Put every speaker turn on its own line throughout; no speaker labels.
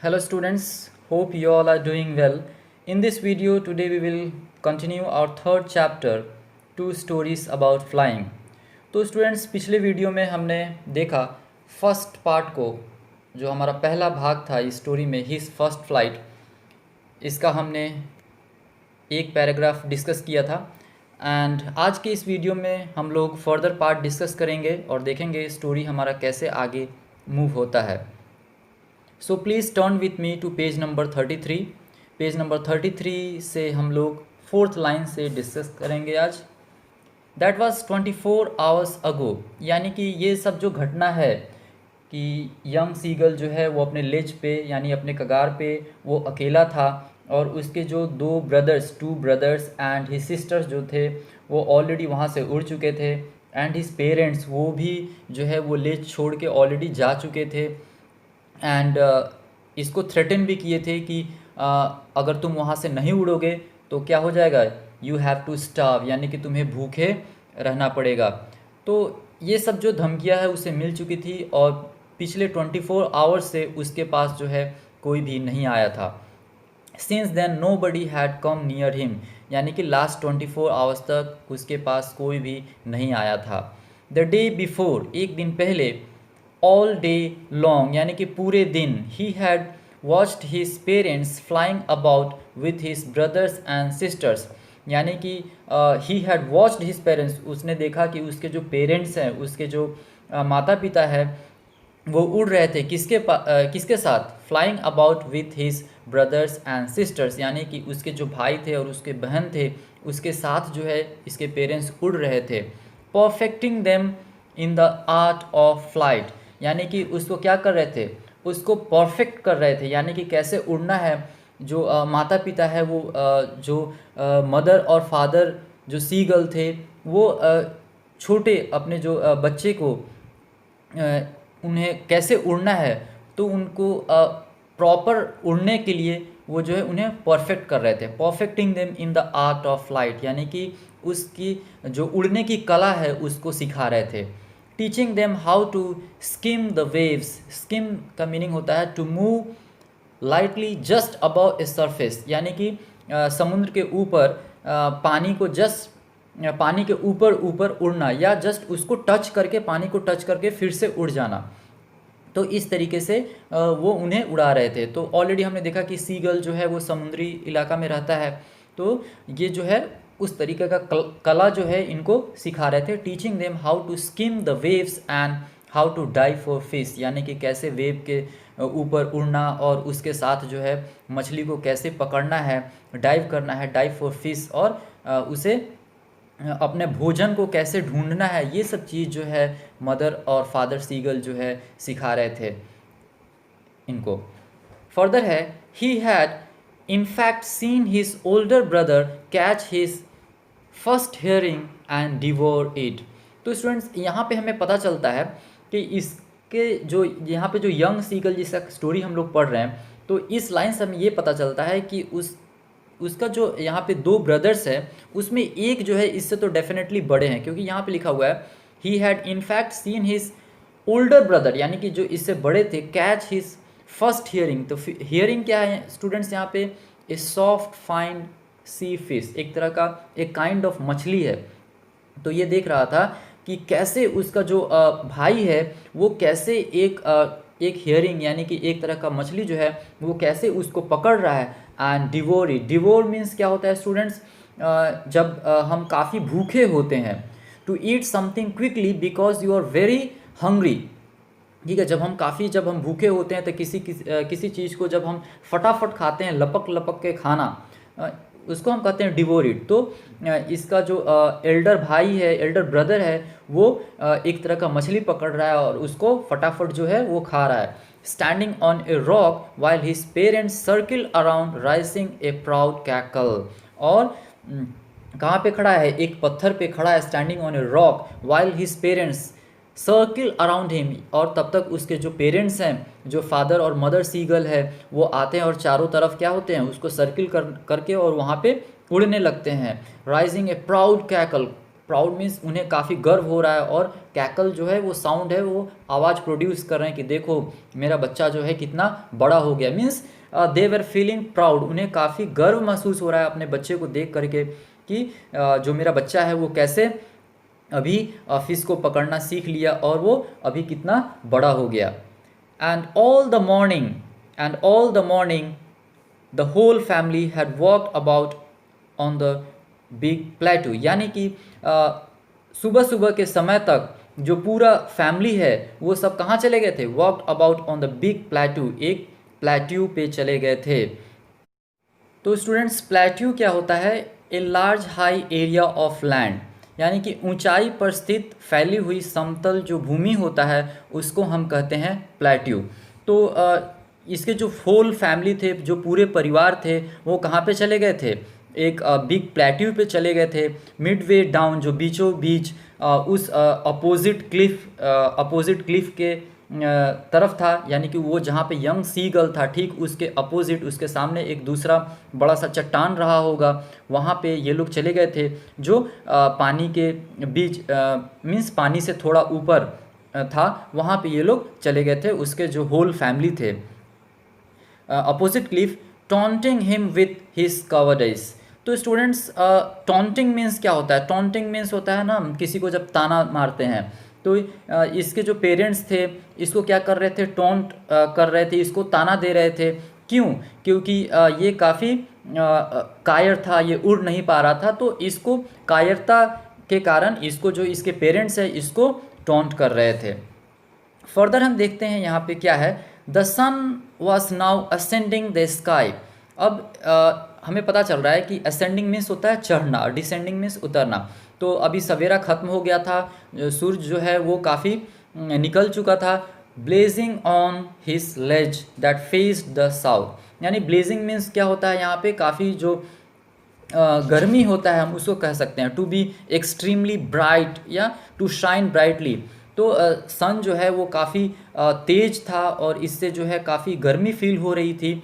Hello students, hope you all are doing well. In this video today we will continue our third chapter, two stories about flying. तो students पिछले video में हमने देखा first part को, जो हमारा पहला भाग था इस स्टोरी में हिज फर्स्ट फ्लाइट, इसका हमने एक पैराग्राफ डिस्कस किया था। एंड आज के इस वीडियो में हम लोग फर्दर पार्ट डिस्कस करेंगे और देखेंगे स्टोरी हमारा कैसे आगे मूव होता है। So please turn with me to page number 33। Page number 33 से हम लोग फोर्थ लाइन से डिस्कस करेंगे आज। दैट वाज 24 आवर्स अगो, यानी कि ये सब जो घटना है कि यंग सीगल जो है वो अपने लेज पे यानी अपने कगार पे वो अकेला था और उसके जो two brothers and his sisters जो थे वो ऑलरेडी वहाँ से उड़ चुके थे एंड हिज पेरेंट्स वो भी जो है वो लेज छोड़ के ऑलरेडी जा चुके थे। एंड इसको थ्रेटन भी किए थे कि अगर तुम वहाँ से नहीं उड़ोगे तो क्या हो जाएगा, यू हैव टू स्टार्व, यानी कि तुम्हें भूखे रहना पड़ेगा। तो ये सब जो धमकियाँ है उसे मिल चुकी थी और पिछले 24 आवर्स से उसके पास जो है कोई भी नहीं आया था। Since then nobody had come near him, यानी कि लास्ट 24 आवर्स तक उसके पास कोई भी नहीं आया था। द डे बिफोर, एक दिन पहले, ऑल डे लॉन्ग, यानी कि पूरे दिन, he had watched his parents flying about with his brothers and sisters, यानी कि he had watched his parents, उसने देखा कि उसके जो पेरेंट्स हैं, उसके जो माता पिता है वो उड़ रहे थे किसके साथ, flying about with his brothers and sisters, यानी कि उसके जो भाई थे और उसके बहन थे उसके साथ जो है इसके पेरेंट्स उड़ रहे थे। Perfecting them in the art of flight, यानी कि उसको क्या कर रहे थे, उसको परफेक्ट कर रहे थे, यानी कि कैसे उड़ना है। जो माता पिता है वो जो मदर और फादर जो सीगल थे वो छोटे अपने जो बच्चे को उन्हें कैसे उड़ना है, तो उनको प्रॉपर उड़ने के लिए वो जो है उन्हें परफेक्ट कर रहे थे। Perfecting them in the art of flight, यानी कि उसकी जो उड़ने की कला है उसको सिखा रहे थे। Teaching them how to skim the waves, skim का मीनिंग होता है to move lightly just above a surface, यानी कि समुद्र के ऊपर पानी के ऊपर उड़ना या जस्ट उसको टच करके, पानी को टच करके फिर से उड़ जाना। तो इस तरीके से वो उन्हें उड़ा रहे थे। तो ऑलरेडी हमने देखा कि सीगल जो है वो समुद्री इलाका में रहता है, तो ये जो है उस तरीके का कला जो है इनको सिखा रहे थे। Teaching them how to skim the waves and how to dive for fish, यानी कि कैसे वेव के ऊपर उड़ना और उसके साथ जो है मछली को कैसे पकड़ना है, डाइव करना है, डाइव फॉर फिश, और उसे अपने भोजन को कैसे ढूंढना है, ये सब चीज़ जो है मदर और फादर सीगल जो है सिखा रहे थे इनको। फर्दर है, he had in fact seen his older brother catch his first herring and devour it। तो स्टूडेंट्स यहाँ पे हमें पता चलता है कि इसके जो यहाँ पे जो यंग सीगल जिसका स्टोरी हम लोग पढ़ रहे हैं, तो इस लाइन से हमें ये पता चलता है कि उसका जो यहाँ पे दो ब्रदर्स है उसमें एक जो है इससे तो डेफिनेटली बड़े हैं, क्योंकि यहाँ पे लिखा हुआ है he had in fact seen his older brother, यानी कि जो इससे बड़े थे, कैच हिज फर्स्ट हियरिंग। तो हियरिंग क्या है स्टूडेंट्स, यहाँ पे a soft fine sea fish, एक तरह का एक काइंड ऑफ मछली है। तो ये देख रहा था कि कैसे उसका जो भाई है वो कैसे एक हियरिंग यानी कि एक तरह का मछली जो है वो कैसे उसको पकड़ रहा है। And devour it, devour means क्या होता है स्टूडेंट्स, जब हम काफ़ी भूखे होते हैं, to eat something quickly because you are very hungry. ठीक है, जब हम भूखे होते हैं तो किसी चीज़ को जब हम फटाफट खाते हैं, लपक लपक के खाना, उसको हम कहते हैं डिवोर इट। तो इसका जो एल्डर भाई है, एल्डर ब्रदर है, वो एक तरह का मछली पकड़ रहा है और उसको फटाफट जो है वो खा रहा है। Standing on a rock while his parents circle around rising A proud cackle, और कहाँ पे खड़ा है, एक पत्थर पे खड़ा है, standing on a rock while his parents circle around him, और तब तक उसके जो पेरेंट्स हैं, जो फादर और मदर सीगल है, वो आते हैं और चारों तरफ क्या होते हैं, उसको सर्किल करके और वहाँ पे उड़ने लगते हैं। राइजिंग ए प्राउड कैकल, प्राउड मीन्स उन्हें काफ़ी गर्व हो रहा है, और कैकल जो है वो साउंड है, वो आवाज़ प्रोड्यूस कर रहे हैं कि देखो मेरा बच्चा जो है कितना बड़ा हो गया। Means they were feeling proud, उन्हें काफ़ी गर्व महसूस हो रहा है अपने बच्चे को देख करके कि जो मेरा बच्चा है वो कैसे अभी फिश को पकड़ना सीख लिया और वो अभी कितना बड़ा हो गया। And all the morning the whole family had walked about on the big plateau, यानी कि सुबह सुबह के समय तक जो पूरा फैमिली है वो सब कहाँ चले गए थे, walked about on the big प्लेटू, एक प्लेट्यू पे चले गए थे। तो स्टूडेंट्स, प्लेट्यू क्या होता है, a large high area of land, यानी कि ऊंचाई पर स्थित फैली हुई समतल जो भूमि होता है उसको हम कहते हैं प्लेट्यू। तो इसके जो होल फैमिली थे, जो पूरे परिवार थे, वो कहाँ पे चले गए थे, एक बिग प्लेट्यू पे चले गए थे। मिडवे डाउन, जो बीचों बीच उस अपोजिट क्लिफ के तरफ था, यानी कि वो जहाँ पे यंग सीगल था ठीक उसके अपोजिट, उसके सामने एक दूसरा बड़ा सा चट्टान रहा होगा, वहाँ पे ये लोग चले गए थे, जो पानी के बीच मीन्स पानी से थोड़ा ऊपर था, वहाँ पे ये लोग चले गए थे, उसके जो होल फैमिली थे। Opposite cliff, taunting him with his cowardice. तो स्टूडेंट्स, टॉन्टिंग मीन्स क्या होता है, टॉन्टिंग मीन्स होता है ना किसी को जब ताना मारते हैं, तो इसके जो पेरेंट्स थे इसको क्या कर रहे थे, टॉन्ट कर रहे थे, इसको ताना दे रहे थे। क्यों? क्योंकि ये काफ़ी कायर था, ये उड़ नहीं पा रहा था, तो इसको कायरता के कारण इसको जो इसके पेरेंट्स है इसको टॉन्ट कर रहे थे। फर्दर हम देखते हैं यहाँ पे क्या है, the sun was now ascending the sky. अब हमें पता चल रहा है कि असेंडिंग मीन्स होता है चढ़ना और डिसेंडिंग मीन्स उतरना। तो अभी सवेरा खत्म हो गया था, सूरज जो है वो काफ़ी निकल चुका था। Blazing on his ledge that faced the south, यानी ब्लेजिंग मीन्स क्या होता है यहाँ पे, काफ़ी जो गर्मी होता है हम उसको कह सकते हैं, टू बी एक्सट्रीमली ब्राइट या टू शाइन ब्राइटली। तो सन जो है वो काफ़ी तेज था और इससे जो है काफ़ी गर्मी फील हो रही थी।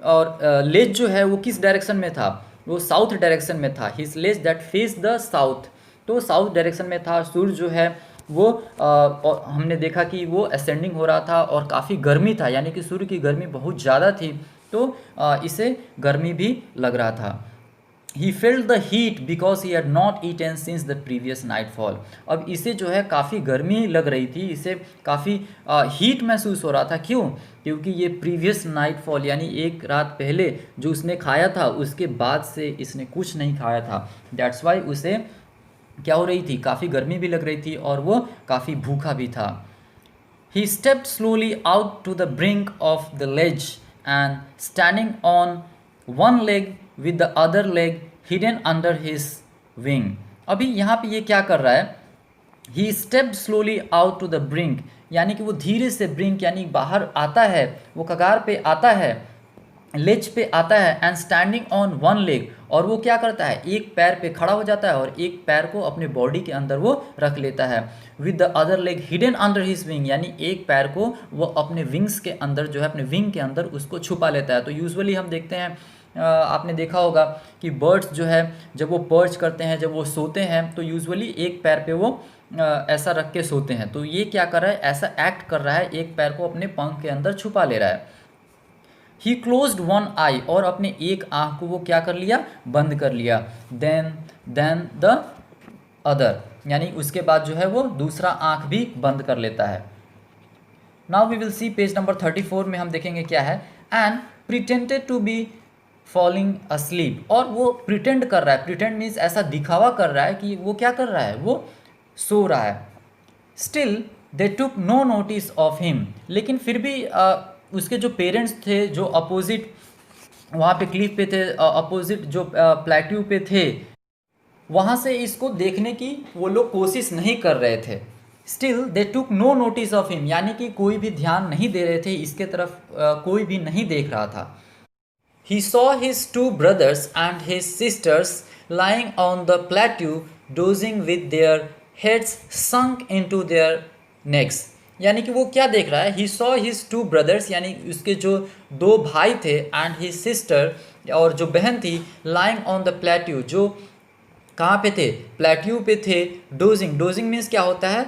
और लेज जो है वो किस डायरेक्शन में था, वो साउथ डायरेक्शन में था। His ledge that face the south, तो साउथ डायरेक्शन में था। सूर्य जो है वो और हमने देखा कि वो असेंडिंग हो रहा था और काफ़ी गर्मी था, यानी कि सूर्य की गर्मी बहुत ज़्यादा थी, तो इसे गर्मी भी लग रहा था। He felt the heat because he had not eaten since the previous nightfall। अब इसे जो है काफ़ी गर्मी लग रही थी, इसे काफ़ी हीट महसूस हो रहा था। क्यों? क्योंकि ये प्रीवियस नाइटफॉल यानी एक रात पहले जो उसने खाया था उसके बाद से इसने कुछ नहीं खाया था। दैट्स वाई उसे क्या हो रही थी, काफ़ी गर्मी भी लग रही थी और वो काफ़ी भूखा भी था। He stepped slowly out to the brink of the ledge and standing on one leg with the other leg hidden under his wing। अभी यहाँ पे ये क्या कर रहा है, he stepped slowly out to the brink, यानी कि वो धीरे से ब्रिंक यानी बाहर आता है, वो कगार पे आता है, लेज पे आता है, and standing on one leg, और वो क्या करता है, एक पैर पे खड़ा हो जाता है और एक पैर को अपने बॉडी के अंदर वो रख लेता है। With the other leg hidden under his wing, यानी एक पैर को वो अपने विंग्स के अंदर जो है अपने विंग के अंदर उसको छुपा लेता है। तो यूजुअली हम देखते हैं, आपने देखा होगा कि बर्ड्स जो है जब वो पर्च करते हैं, जब वो सोते हैं, तो यूजुअली एक पैर पे वो ऐसा रख के सोते हैं। तो ये क्या कर रहा है, ऐसा एक्ट कर रहा है, एक पैर को अपने पंख के अंदर छुपा ले रहा है। ही क्लोज्ड वन आई, और अपने एक आँख को वो क्या कर लिया, बंद कर लिया। देन द अदर, यानी उसके बाद जो है वो दूसरा आँख भी बंद कर लेता है। Now we will see page number 34 में हम देखेंगे क्या है, and pretended to be falling asleep, और वो प्रिटेंड कर रहा है, प्रिटेंड मीन्स ऐसा दिखावा कर रहा है कि वो क्या कर रहा है, वो सो रहा है। Still they took no notice of him, लेकिन फिर भी उसके जो पेरेंट्स थे जो अपोजिट वहाँ पे क्लिफ पे थे, अपोजिट जो प्लेट्यू पे थे, वहाँ से इसको देखने की वो लोग कोशिश नहीं कर रहे थे। Still they took no notice of him, यानी कि कोई भी ध्यान नहीं दे रहे थे, इसके तरफ कोई भी नहीं देख रहा था। He saw his two brothers and his sisters lying on the plateau dozing with their heads sunk into their necks, यानी कि वो क्या देख रहा है, he saw his two brothers, यानी उसके जो दो भाई थे, and his sister, और जो बहन थी, lying on the plateau, जो कहाँ पे थे? प्लेट्यू पे थे। डोजिंग, डोजिंग मीन्स क्या होता है?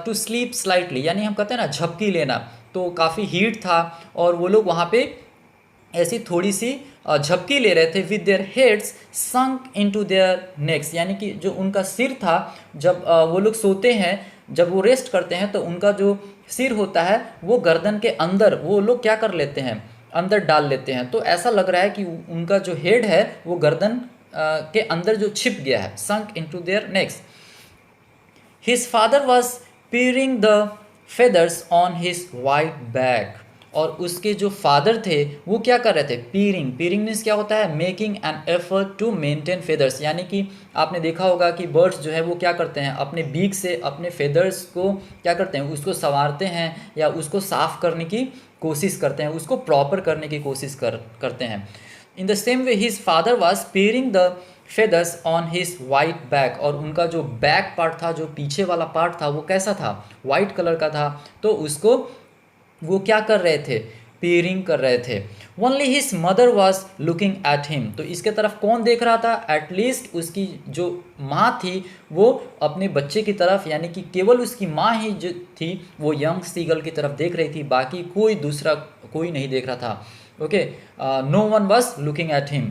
टू स्लीप स्लाइटली, यानी हम कहते हैं ना झपकी लेना। तो काफ़ी हीट था और वो लोग वहाँ पे ऐसी थोड़ी सी झपकी ले रहे थे। With their heads sunk into their next, यानी कि जो उनका सिर था, जब वो लोग सोते हैं, जब वो रेस्ट करते हैं तो उनका जो सिर होता है वो गर्दन के अंदर वो लोग क्या कर लेते हैं, अंदर डाल लेते हैं। तो ऐसा लग रहा है कि उनका जो हेड है वो गर्दन के अंदर जो छिप गया है, sunk into their necks. His father was peering the feathers on his white back, और उसके जो फादर थे वो क्या कर रहे थे? पीरिंग, पीरिंग मीन्स क्या होता है? Making an effort to maintain feathers, यानी कि आपने देखा होगा कि बर्ड्स जो है वो क्या करते हैं, अपने बीक से अपने फेदर्स को क्या करते हैं, उसको संवारते हैं या उसको साफ करने की कोशिश करते हैं, उसको प्रॉपर करने की कोशिश करते हैं। In the same way his father was pairing the feathers on his white back, और उनका जो बैक पार्ट था, जो पीछे वाला पार्ट था, वो कैसा था? वाइट कलर का था। तो उसको वो क्या कर रहे थे? पेयरिंग कर रहे थे। Only his mother was looking at him, तो इसके तरफ कौन देख रहा था? एटलीस्ट उसकी जो माँ थी वो अपने बच्चे की तरफ, यानी कि केवल उसकी माँ ही जो थी वो यंग सीगल की तरफ देख रही थी, बाकी कोई दूसरा कोई नहीं देख रहा था। Okay, no one was looking at him.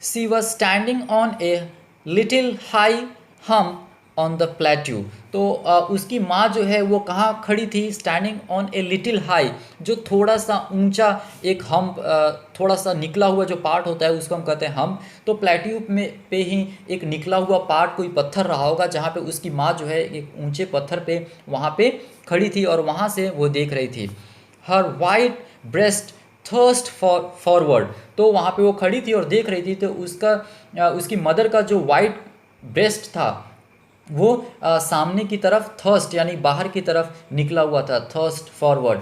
She was standing on a little high hump on the plateau, तो उसकी माँ जो है वो कहाँ खड़ी थी? Standing on a little high, जो थोड़ा सा ऊंचा एक हम, थोड़ा सा निकला हुआ जो पार्ट होता है उसको हम कहते हैं हम। तो प्लेट्यू में पे ही एक निकला हुआ पार्ट, कोई पत्थर रहा होगा जहाँ पे उसकी माँ जो है एक ऊंचे पत्थर पे वहाँ पे खड़ी थी और वहाँ से वो देख रही थी। हर वाइट ब्रेस्ट थर्स्ट फॉरवर्ड, तो वहाँ पे वो खड़ी थी और देख रही थी, तो उसकी मदर का जो वाइट ब्रेस्ट था वो सामने की तरफ थर्स्ट, यानी बाहर की तरफ निकला हुआ था, thrust forward.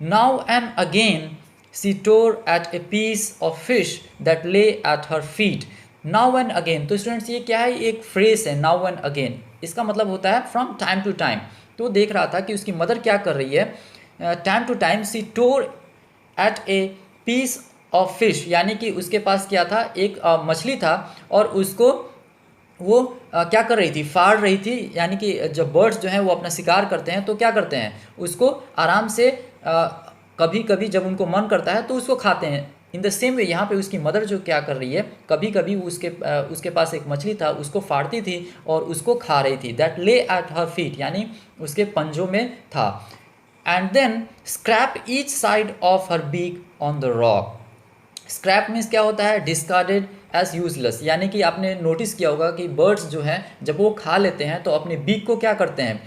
Now and again she tore at a piece of fish that lay at her feet. Now and again, तो स्टूडेंट्स ये क्या है? एक फ्रेज है, नाउ एंड अगेन, इसका मतलब होता है फ्रॉम टाइम टू टाइम। तो देख रहा था कि उसकी मदर क्या कर रही है, time to time she tore at a piece of fish, यानी कि उसके पास क्या था? एक मछली था और उसको वो क्या कर रही थी? फाड़ रही थी, यानी कि जब बर्ड्स जो हैं वो अपना शिकार करते हैं तो क्या करते हैं? उसको आराम से कभी कभी जब उनको मन करता है तो उसको खाते हैं। इन द सेम वे यहाँ पे उसकी मदर जो क्या कर रही है, कभी कभी उसके पास एक मछली था, उसको फाड़ती थी और उसको खा रही थी। That lay at her feet, यानी उसके पंजों में था। And then scrape each side of her beak on the rock. Scrape means क्या होता है? डिस्कार्डेड एज यूजलेस, यानी कि आपने नोटिस किया होगा कि बर्ड्स जो हैं जब वो खा लेते हैं तो अपने बीक को क्या करते हैं?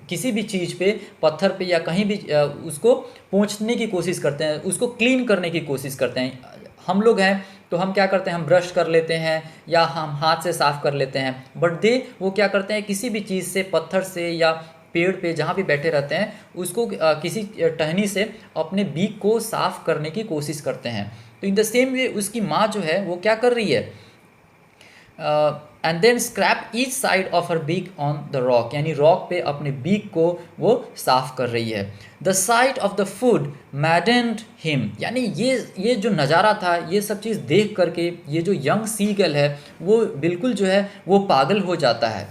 किसी भी चीज़ पे, पत्थर पे या कहीं भी उसको पोंछने की कोशिश करते हैं, उसको क्लीन करने की कोशिश करते हैं। हम लोग हैं तो हम क्या करते हैं? हम ब्रश कर लेते हैं या हम हाथ से साफ़ कर लेते हैं, बट दे वो क्या करते हैं? किसी भी चीज़ से, पत्थर से या पेड़ पे जहाँ भी बैठे रहते हैं, उसको किसी टहनी से अपने बीक को साफ करने की कोशिश करते हैं। तो इन द सेम वे उसकी माँ जो है वो क्या कर रही है? And then scrape each side of her beak on the rock, यानी रॉक पे अपने बीक को वो साफ कर रही है। The sight of the food maddened him, यानी ये जो नज़ारा था, ये सब चीज़ देख करके ये जो यंग सीगल है वो बिल्कुल जो है वो पागल हो जाता है।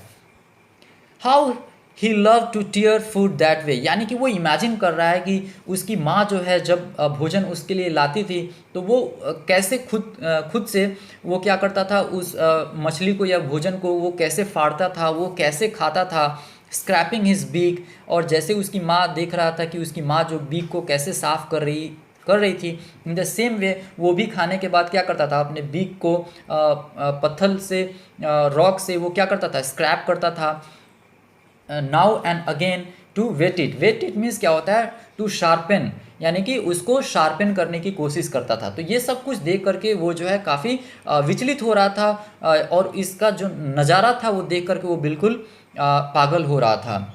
How he loved to tear food that way, यानी कि वो इमेजिन कर रहा है कि उसकी माँ जो है जब भोजन उसके लिए लाती थी तो वो कैसे खुद से वो क्या करता था? उस मछली को या भोजन को वो कैसे फाड़ता था, वो कैसे खाता था? स्क्रैपिंग हिज बीक, और जैसे उसकी माँ देख रहा था कि उसकी माँ जो बीक को कैसे साफ कर रही थी, इन द सेम वे वो भी खाने के बाद क्या करता था? अपने बीक को पत्थर से, रॉक से वो क्या करता था? स्क्रैप करता था। Now and again to whet it, whet it means क्या होता है? टू शार्पन, यानी कि उसको शार्पन करने की कोशिश करता था। तो ये सब कुछ देख करके वो जो है काफ़ी विचलित हो रहा था, और इसका जो नज़ारा था वो देख करके वो बिल्कुल पागल हो रहा था।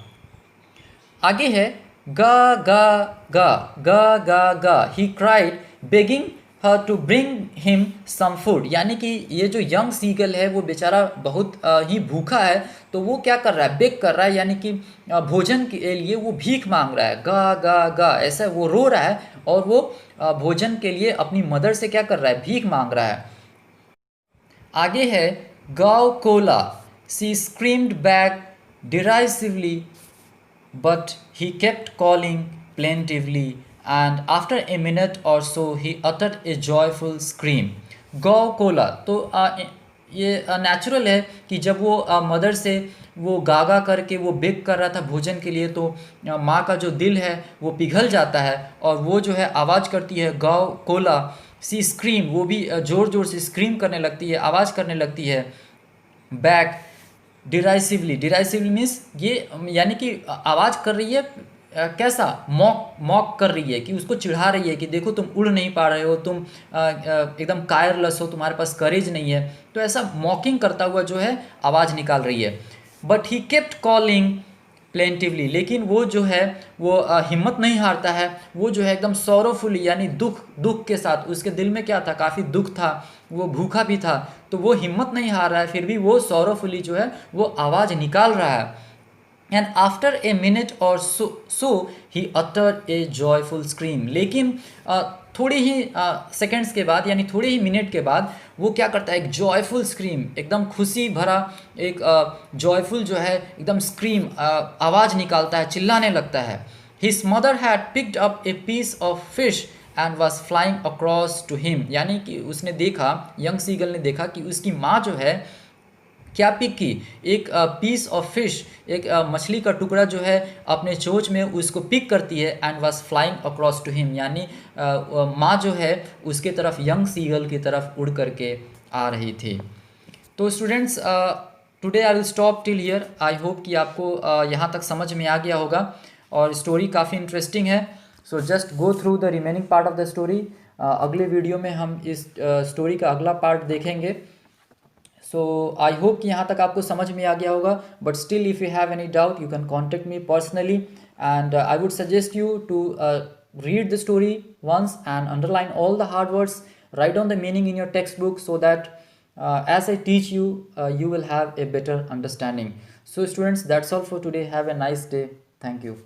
आगे है गा गा गा गा गा गा, he cried begging her to bring him some food, यानी कि ये जो यंग सीगल है वो बेचारा बहुत ही भूखा है, तो वो क्या कर रहा है? बेग कर रहा है, यानी कि भोजन के लिए वो भीख मांग रहा है। गा गा गा, ऐसा वो रो रहा है और वो भोजन के लिए अपनी मदर से क्या कर रहा है? भीख मांग रहा है। आगे है गाओ कोला, she screamed back derisively but he kept calling plaintively, and after a minute or so he uttered a joyful scream. गौ कोला तो ये नेचुरल है कि जब वो मदर से वो गागा करके वो बेक कर रहा था भोजन के लिए, तो माँ का जो दिल है वो पिघल जाता है और वो जो है आवाज़ करती है गौ कोला, सी स्क्रीम, वो भी ज़ोर ज़ोर से स्क्रीम करने लगती है, आवाज़ करने लगती है। बैक डिराइसिवली मीन्स ये यानी कि आवाज़ कर रही है कैसा, मॉक कर रही है, कि उसको चिढ़ा रही है कि देखो तुम उड़ नहीं पा रहे हो, तुम एकदम कायरलेस हो, तुम्हारे पास करेज नहीं है। तो ऐसा मॉकिंग करता हुआ जो है आवाज़ निकाल रही है। But he kept calling plaintively, लेकिन वो जो है वो हिम्मत नहीं हारता है, वो जो है एकदम सॉरोफुली यानी दुख के साथ, उसके दिल में क्या था, काफ़ी दुख था, वो भूखा भी था, तो वो हिम्मत नहीं हार रहा है, फिर भी वो सॉरोफुली जो है वो आवाज़ निकाल रहा है। And after a minute or so he uttered a joyful scream, लेकिन थोड़ी ही सेकेंड्स के बाद यानी थोड़े ही मिनट के बाद वो क्या करता है, एक जॉयफुल स्क्रीम, एकदम खुशी भरा एक जॉयफुल जो है एकदम स्क्रीम आवाज़ निकालता है, चिल्लाने लगता है। His mother had picked up a piece of fish and was flying across to him, यानी कि उसने देखा, यंग सीगल ने देखा कि उसकी माँ जो है क्या पिक की, एक पीस ऑफ फिश, एक मछली का टुकड़ा जो है अपने चोंच में उसको पिक करती है, and was flying across to him, यानी माँ जो है उसके तरफ, यंग सीगल की तरफ उड़ करके आ रही थी। तो students today I will stop till here. I hope कि आपको यहाँ तक समझ में आ गया होगा और स्टोरी काफ़ी इंटरेस्टिंग है। So just go through the remaining part of the story. अगले वीडियो में हम इस स्टोरी का अगला पार्ट देखेंगे। सो आई होप कि यहाँ तक आपको समझ में आ गया होगा, but still if you have any doubt you can contact me personally, and I would suggest you to read the story once and underline all the hard words, write down the meaning in your textbook so that as I teach you, you will have a better understanding. So students, that's all for today. Have a nice day. Thank you.